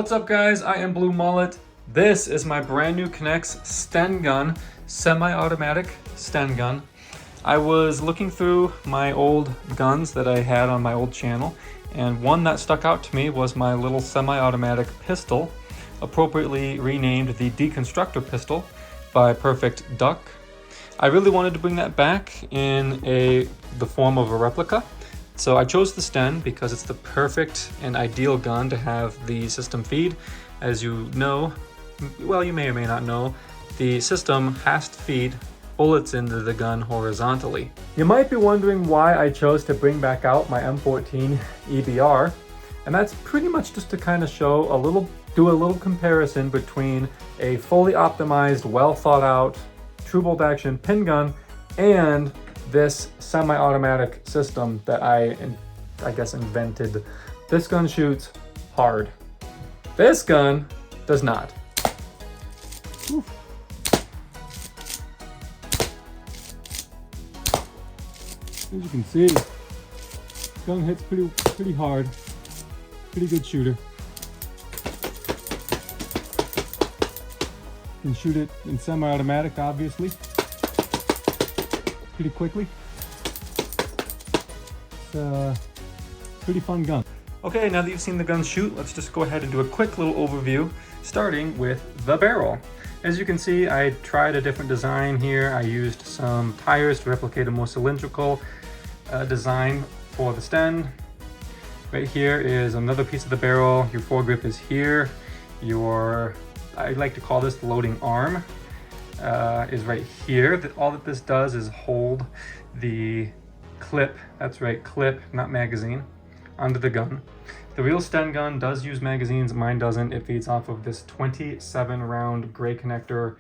What's up guys, I am Blue Mullet. This is my brand new NEX Sten gun, semi-automatic Sten gun. I was looking through my old guns that I had on my old channel, and one that stuck out to me was my little semi-automatic pistol, appropriately renamed the Deconstructor Pistol by Perfect Duck. I really wanted to bring that back in the form of a replica. So I chose the Sten because it's the perfect and ideal gun to have the system feed. As you know, well, you may or may not know, the system has to feed bullets into the gun horizontally. You might be wondering why I chose to bring back out my M14 EBR, and that's pretty much just to kind of show do a little comparison between a fully optimized, well thought out, true bolt action pin gun and this semi-automatic system that I guess invented. This gun shoots hard. This gun does not. Oof. As you can see, gun hits pretty hard. Pretty good shooter. You can shoot it in semi-automatic, obviously, pretty quickly. It's a pretty fun gun. Okay, now that you've seen the gun shoot, let's just go ahead and do a quick little overview, starting with the barrel. As you can see, I tried a different design here. I used some tires to replicate a more cylindrical design for the Sten. Right here is another piece of the barrel. Your foregrip is here. I like to call this the loading arm, is right here. All that this does is hold the clip, that's right, clip, not magazine, onto the gun. The real Sten gun does use magazines, mine doesn't. It feeds off of this 27 round gray connector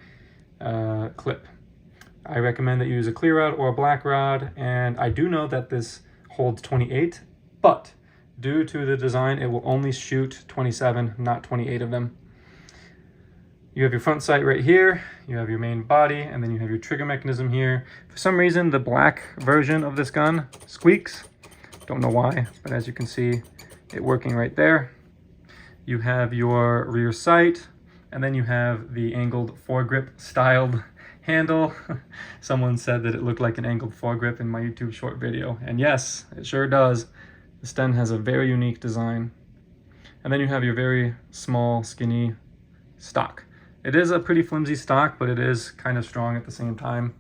clip. I recommend that you use a clear rod or a black rod, and I do know that this holds 28, but due to the design, it will only shoot 27, not 28 of them. You have your front sight right here, you have your main body, and then you have your trigger mechanism here. For some reason, the black version of this gun squeaks. Don't know why, but as you can see, it working right there. You have your rear sight, and then you have the angled foregrip styled handle. Someone said that it looked like an angled foregrip in my YouTube short video, and yes, it sure does. The Sten has a very unique design. And then you have your very small, skinny stock. It is a pretty flimsy stock, but it is kind of strong at the same time.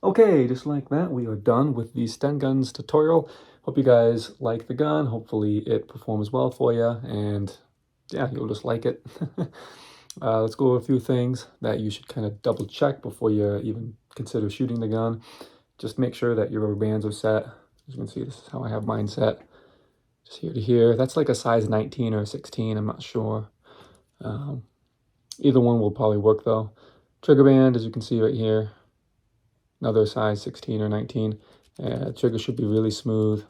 Okay, just like that, we are done with the Sten guns tutorial. Hope you guys like the gun. Hopefully it performs well for you, and yeah, you'll just like it. Let's go over a few things that you should kind of double check before you even consider shooting the gun. Just make sure that your rubber bands are set. As you can see, this is how I have mine set. Just here to here. That's like a size 19 or 16, I'm not sure. Either one will probably work though. Trigger band, as you can see right here, another size 16 or 19. Trigger should be really smooth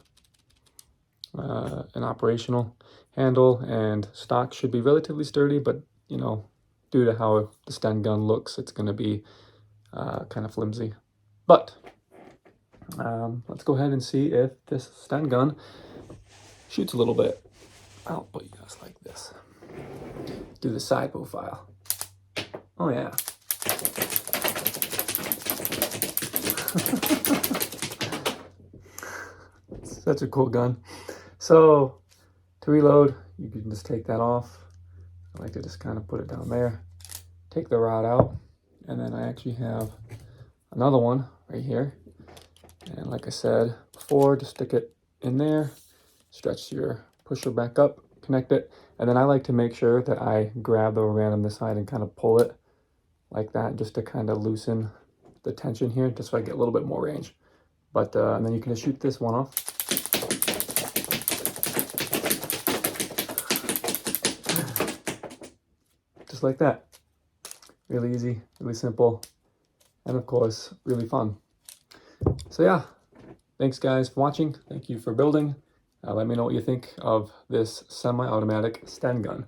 and operational. Handle and stock should be relatively sturdy, but you know, due to how the Sten gun looks, it's going to be kind of flimsy. But let's go ahead and see if this Sten gun shoots a little bit. I'll put you guys like this. Do the side profile. Oh yeah. Such a cool gun. So to reload, you can just take that off. I like to just kind of put it down there, take the rod out, and then I actually have another one right here. And like I said before, just stick it in there, stretch your pusher back up, connect it, and then I like to make sure that I grab the rubber band on this side and kind of pull it like that, just to kind of loosen the tension here, just so I get a little bit more range. But and then you can just shoot this one off. Just like that. Really easy, really simple, and of course, really fun. So yeah, thanks guys for watching. Thank you for building. Let me know what you think of this semi-automatic Sten gun.